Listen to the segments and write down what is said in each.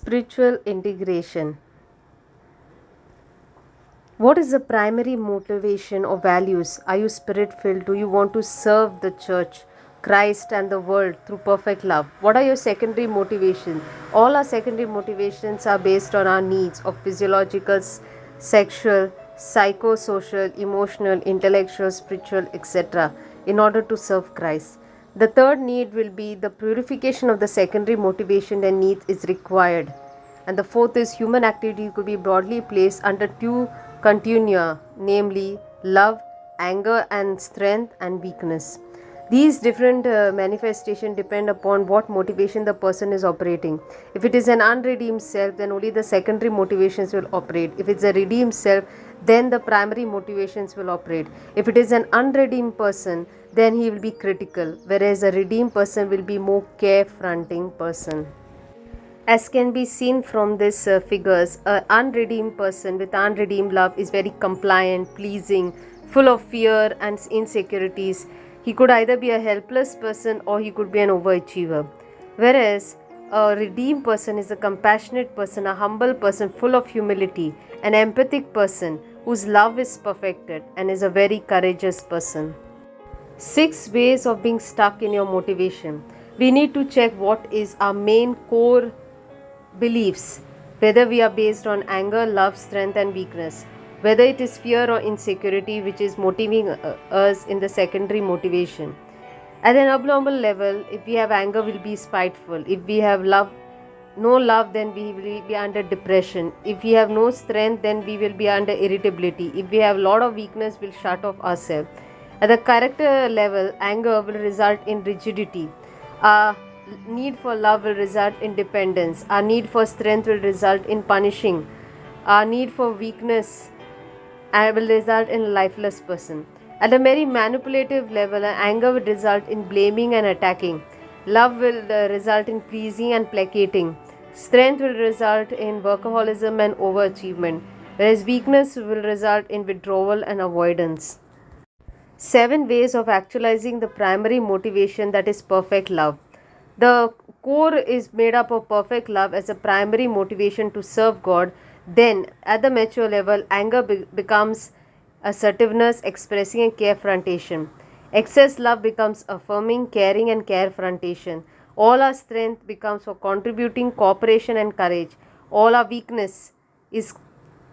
Spiritual integration. What is the primary motivation or values? Are you spirit filled? Do you want to serve the church, Christ, and the world through perfect love? What are your secondary motivations? All our secondary motivations are based on our needs of physiological, sexual, psychosocial, emotional, intellectual, spiritual, etc., in order to serve Christ. The third need will be the purification of the secondary motivation and needs is required. And the fourth is human activity could be broadly placed under two continua, namely love, anger, and strength and weakness. These different manifestations depend upon what motivation the person is operating. If it is an unredeemed self, then only the secondary motivations will operate. If it's a redeemed self, then the primary motivations will operate. If it is an unredeemed person, then he will be critical, whereas a redeemed person will be more care-fronting person. As can be seen from these figures, an unredeemed person with unredeemed love is very compliant, pleasing, full of fear and insecurities. He could either be a helpless person or he could be an overachiever. Whereas a redeemed person is a compassionate person, a humble person, full of humility, an empathic person whose love is perfected and is a very courageous person. 6 ways of being stuck in your motivation. We need to check what is our main core beliefs, whether we are based on anger, love, strength, and weakness, whether it is fear or insecurity which is motivating us in the secondary motivation. At an abnormal level, if we have anger, we'll be spiteful. If we have no love, then we will be under depression. If we have no strength, then we will be under irritability. If we have a lot of weakness, we'll shut off ourselves. At the character level, anger will result in rigidity. Our need for love will result in dependence. Our need for strength will result in punishing. Our need for weakness will result in a lifeless person. At a very manipulative level, anger will result in blaming and attacking. Love will result in pleasing and placating. Strength will result in workaholism and overachievement, whereas weakness will result in withdrawal and avoidance. 7 ways of actualizing the primary motivation, that is perfect love. The core is made up of perfect love as a primary motivation to serve God. Then, at the mature level, anger becomes assertiveness, expressing and carefrontation. Excess love becomes affirming, caring, and carefrontation. All our strength becomes for contributing, cooperation, and courage. All our weakness is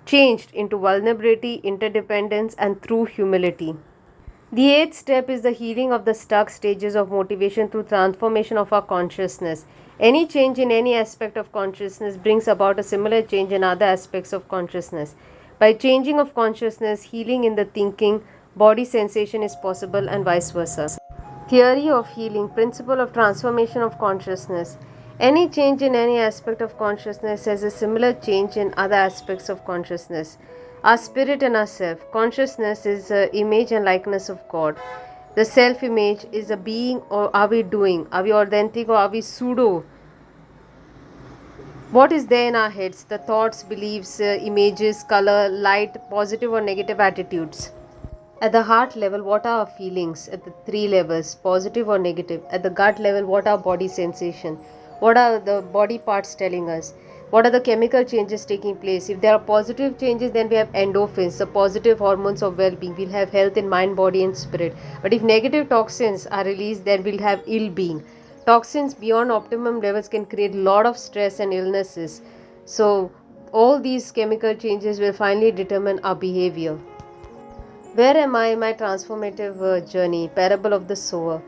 changed into vulnerability, interdependence, and true humility. The 8th step is the healing of the stuck stages of motivation through transformation of our consciousness. Any change in any aspect of consciousness brings about a similar change in other aspects of consciousness. By changing of consciousness, healing in the thinking, body sensation is possible and vice versa. Theory of healing, principle of transformation of consciousness. Any change in any aspect of consciousness has a similar change in other aspects of consciousness. Our spirit and our self. Consciousness is the image and likeness of God. The self image is a being, or are we doing? Are we authentic or are we pseudo? What is there in our heads? The thoughts, beliefs, images, color, light, positive or negative attitudes. At the heart level, what are our feelings? At the 3 levels, positive or negative. At the gut level, what are body sensation? What are the body parts telling us? What are the chemical changes taking place? If there are positive changes, then we have endorphins, the positive hormones of well-being. We'll have health in mind, body and spirit. But if negative toxins are released, then we'll have ill-being. Toxins beyond optimum levels can create a lot of stress and illnesses. So all these chemical changes will finally determine our behavior. Where am I in my transformative journey? Parable of the sower.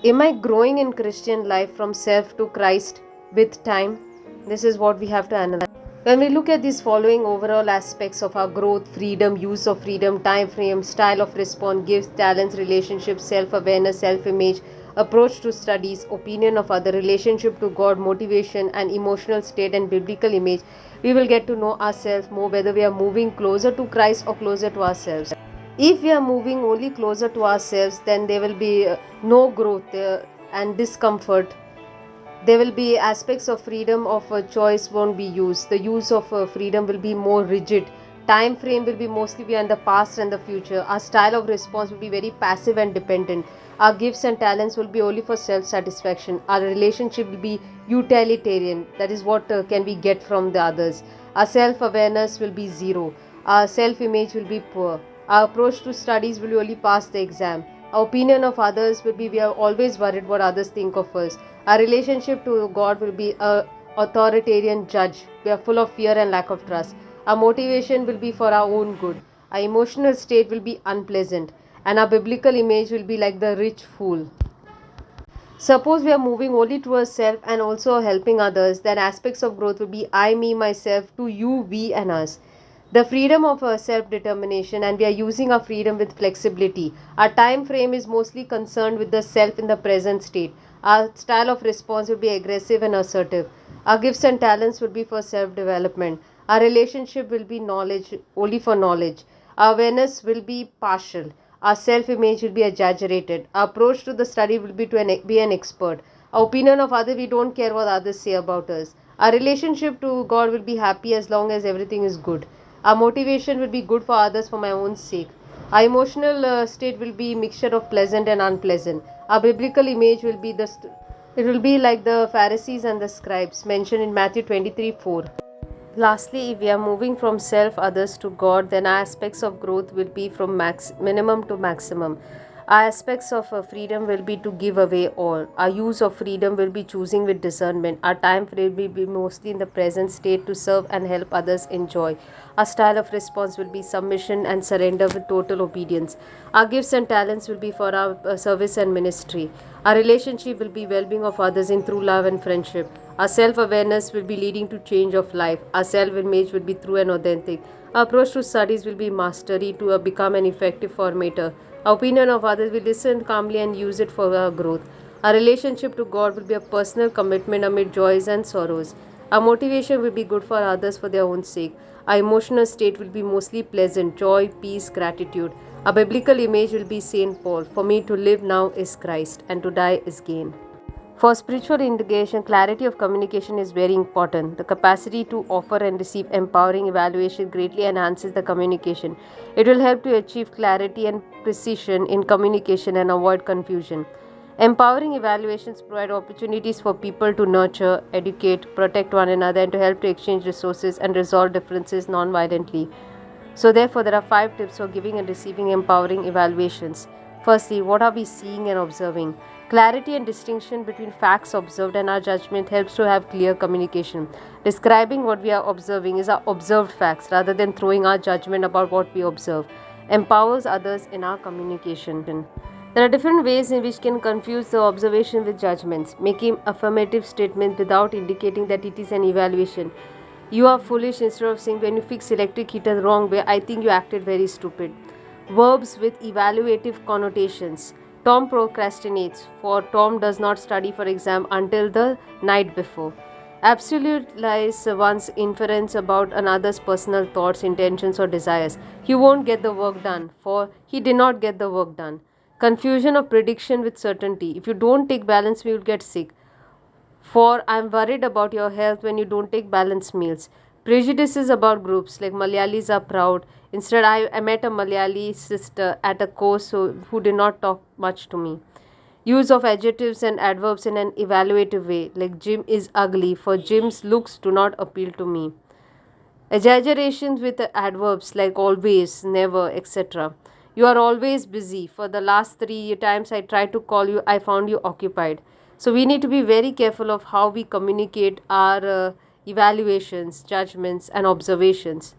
Am I growing in Christian life from self to Christ with time? This is what we have to analyze. When we look at these following overall aspects of our growth, freedom, use of freedom, time frame, style of response, gifts, talents, relationships, self-awareness, self-image, approach to studies, opinion of other, relationship to God, motivation and emotional state and biblical image, we will get to know ourselves more, whether we are moving closer to Christ or closer to ourselves. If we are moving only closer to ourselves, then there will be no growth and discomfort. There will be aspects of freedom of choice won't be used. The use of freedom will be more rigid, Time frame will be mostly beyond the past and the future. Our style of response will be very passive and dependent. Our gifts and talents will be only for self satisfaction. Our relationship will be utilitarian. That is what can we get from the others. Our self awareness will be zero. Our self image will be poor. Our approach to studies will be only pass the exam. Our opinion of others will be we are always worried what others think of us. Our relationship to God will be a authoritarian judge. We are full of fear and lack of trust. Our motivation will be for our own good. Our emotional state will be unpleasant. And our biblical image will be like the rich fool. Suppose we are moving only towards self and also helping others, then aspects of growth will be I, me, myself, to you, we, and us. The freedom of self determination, and we are using our freedom with flexibility. Our time frame is mostly concerned with the self in the present state. Our style of response will be aggressive and assertive. Our gifts and talents will be for self development. Our relationship will be knowledge, only for knowledge. Our awareness will be partial. Our self image will be exaggerated. Our approach to the study will be to be an expert. Our opinion of others, we don't care what others say about us. Our relationship to God will be happy as long as everything is good. Our motivation will be good for others for my own sake. Our emotional state will be mixture of pleasant and unpleasant. Our biblical image will be it will be like the Pharisees and the scribes mentioned in Matthew 23:4. Lastly, if we are moving from self others to God, then our aspects of growth will be from minimum to maximum. Our aspects of freedom will be to give away all. Our use of freedom will be choosing with discernment. Our time frame will be mostly in the present state to serve and help others enjoy. Our style of response will be submission and surrender with total obedience. Our gifts and talents will be for our service and ministry. Our relationship will be well-being of others in through love and friendship. Our self-awareness will be leading to change of life. Our self-image will be true and authentic. Our approach to studies will be mastery to become an effective formator. Our opinion of others will listen calmly and use it for our growth. Our relationship to God will be a personal commitment amid joys and sorrows. Our motivation will be good for others for their own sake. Our emotional state will be mostly pleasant, joy, peace, gratitude. Our biblical image will be Saint Paul. For me to live now is Christ, and to die is gain. For spiritual integration, clarity of communication is very important. The capacity to offer and receive empowering evaluation greatly enhances the communication. It will help to achieve clarity and precision in communication and avoid confusion. Empowering evaluations provide opportunities for people to nurture, educate, protect one another, and to help to exchange resources and resolve differences non-violently. So, therefore, there are 5 tips for giving and receiving empowering evaluations. Firstly, what are we seeing and observing? Clarity and distinction between facts observed and our judgment helps to have clear communication. Describing what we are observing is our observed facts rather than throwing our judgment about what we observe. Empowers others in our communication. There are different ways in which can confuse the observation with judgments, making affirmative statements without indicating that it is an evaluation. You are foolish instead of saying when you fix electric heater the wrong way, I think you acted very stupid. Verbs with evaluative connotations. Tom procrastinates, for Tom does not study for exam until the night before. Absolutize one's inference about another's personal thoughts, intentions, or desires. He won't get the work done, for he did not get the work done. Confusion of prediction with certainty. If you don't take balance, you will get sick. For I'm worried about your health when you don't take balanced meals. Prejudices about groups like Malayalis are proud. Instead, I met a Malayali sister at a course who did not talk much to me. Use of adjectives and adverbs in an evaluative way, like Jim is ugly, for Jim's looks do not appeal to me. Exaggerations with adverbs like always, never, etc. You are always busy. For the last 3 times I tried to call you, I found you occupied. So we need to be very careful of how we communicate our evaluations, judgments, and observations.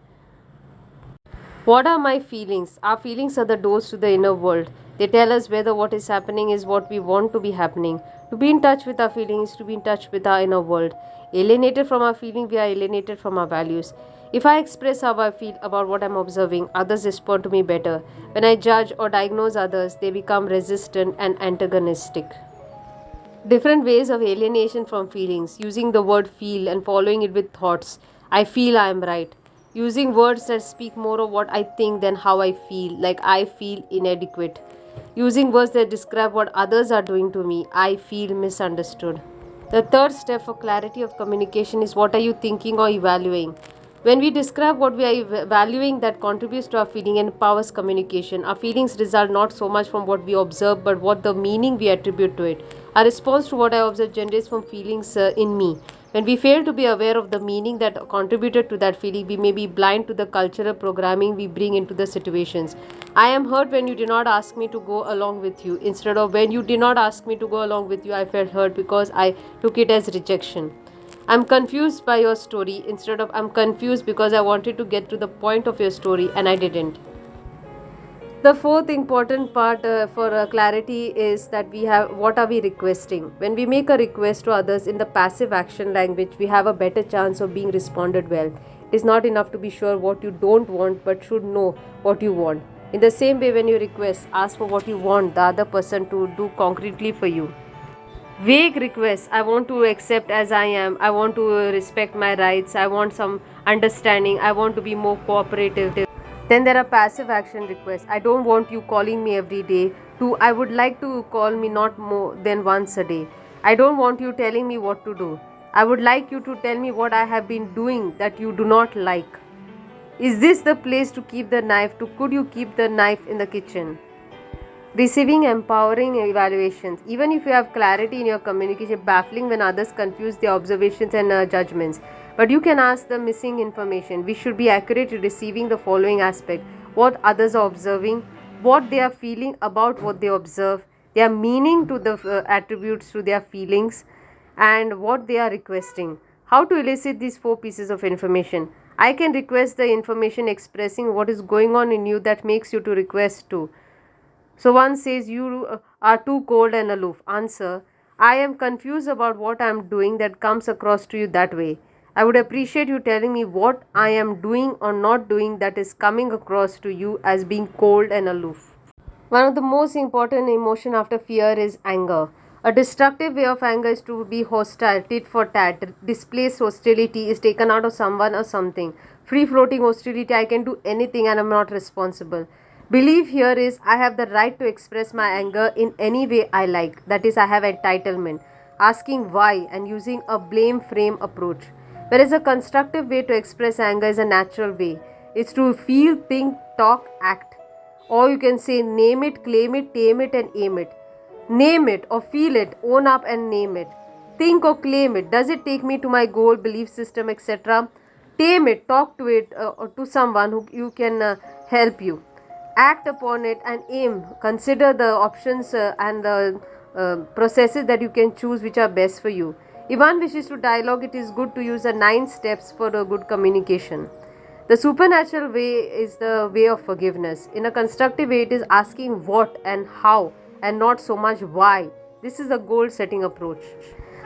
What are my feelings? Our feelings are the doors to the inner world. They tell us whether what is happening is what we want to be happening. To be in touch with our feelings, to be in touch with our inner world. Alienated from our feeling, we are alienated from our values. If I express how I feel about what I'm observing, others respond to me better. When I judge or diagnose others, they become resistant and antagonistic. Different ways of alienation from feelings. Using the word feel and following it with thoughts. I feel I am right. Using words that speak more of what I think than how I feel, like I feel inadequate. Using words that describe what others are doing to me, I feel misunderstood. The third step for clarity of communication is what are you thinking or evaluating? When we describe what we are valuing that contributes to our feeling and empowers communication, our feelings result not so much from what we observe but what the meaning we attribute to it. Our response to what I observe generates from feelings in me. When we fail to be aware of the meaning that contributed to that feeling, we may be blind to the cultural programming we bring into the situations. I am hurt when you did not ask me to go along with you. Instead of when you did not ask me to go along with you, I felt hurt because I took it as rejection. I'm confused by your story instead of I'm confused because I wanted to get to the point of your story and I didn't. The fourth important part for clarity is that we have what are we requesting. When we make a request to others in the passive action language, we have a better chance of being responded well. It is not enough to be sure what you don't want but should know what you want. In the same way, when you request, ask for what you want the other person to do concretely for you. Vague requests: I want to accept as I am, I want to respect my rights, I want some understanding, I want to be more cooperative. Then there are passive action requests: I don't want you calling me every day. Two, I would like to call me not more than once a day. I don't want you telling me what to do. I would like you to tell me what I have been doing that you do not like. Is this the place to keep the knife? Could you keep the knife in the kitchen? Receiving empowering evaluations. Even if you have clarity in your communication, baffling when others confuse their observations and judgments. But you can ask the missing information. We should be accurate in receiving the following aspect: what others are observing, what they are feeling about what they observe, their meaning to the attributes to their feelings, and what they are requesting. How to elicit these four pieces of information? I can request the information expressing what is going on in you that makes you to request to. So one says, you are too cold and aloof. Answer: I am confused about what I am doing that comes across to you that way. I would appreciate you telling me what I am doing or not doing that is coming across to you as being cold and aloof. One of the most important emotion after fear is anger. A destructive way of anger is to be hostile, tit for tat. Displaced hostility is taken out of someone or something. Free floating hostility: I can do anything and I am not responsible. Belief here is I have the right to express my anger in any way I like. That is, I have entitlement. Asking why and using a blame frame approach. Whereas a constructive way to express anger is a natural way. It's to feel, think, talk, act. Or you can say name it, claim it, tame it, and aim it. Name it or feel it, own up and name it. Think or claim it. Does it take me to my goal, belief system, etc.? Tame it, talk to it or to someone who you can help you. Act upon it and aim. Consider the options and the processes that you can choose which are best for you. If one wishes to dialogue, it is good to use the 9 steps for a good communication. The supernatural way is the way of forgiveness. In a constructive way, it is asking what and how and not so much why. This is the goal setting approach.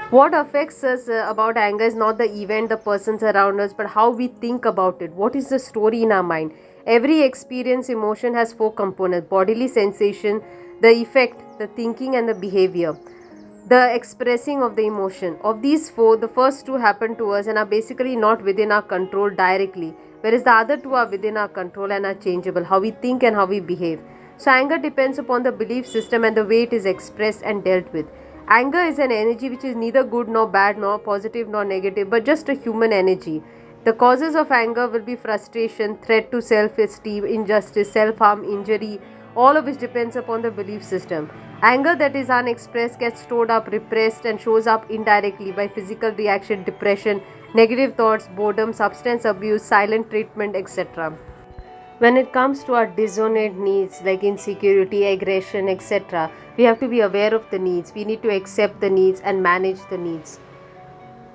What affects us about anger is not the event, the persons around us, but how we think about it. What is the story in our mind? Every experience, emotion has 4 components: bodily sensation, the effect, the thinking, and the behavior. The expressing of the emotion. Of these four, the first two happen to us and are basically not within our control directly, whereas the other two are within our control and are changeable: how we think and how we behave. So, anger depends upon the belief system and the way it is expressed and dealt with. Anger is an energy which is neither good nor bad, nor positive nor negative, but just a human energy. The causes of anger will be frustration, threat to self esteem, injustice, self harm, injury, all of which depends upon the belief system. Anger that is unexpressed gets stored up, repressed, and shows up indirectly by physical reaction, depression, negative thoughts, boredom, substance abuse, silent treatment, etc. When it comes to our dissonant needs like insecurity, aggression, etc., we have to be aware of the needs. We need to accept the needs and manage the needs.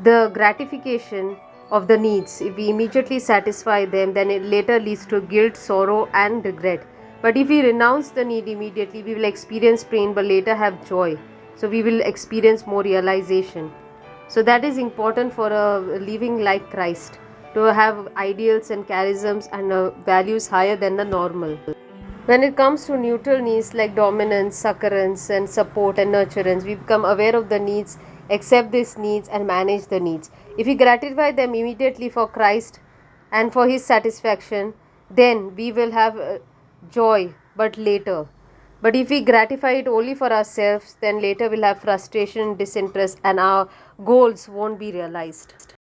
The gratification of the needs, if we immediately satisfy them, then it later leads to guilt, sorrow, and regret. But if we renounce the need immediately, we will experience pain but later have joy. So we will experience more realization. So that is important for a living like Christ, to have ideals and charisms and values higher than the normal. When it comes to neutral needs like dominance, succurrence, and support and nurturance, we become aware of the needs, accept these needs, and manage the needs. If we gratify them immediately for Christ and for His satisfaction, then we will have joy, but later. But if we gratify it only for ourselves, then later we'll have frustration, disinterest, and our goals won't be realized.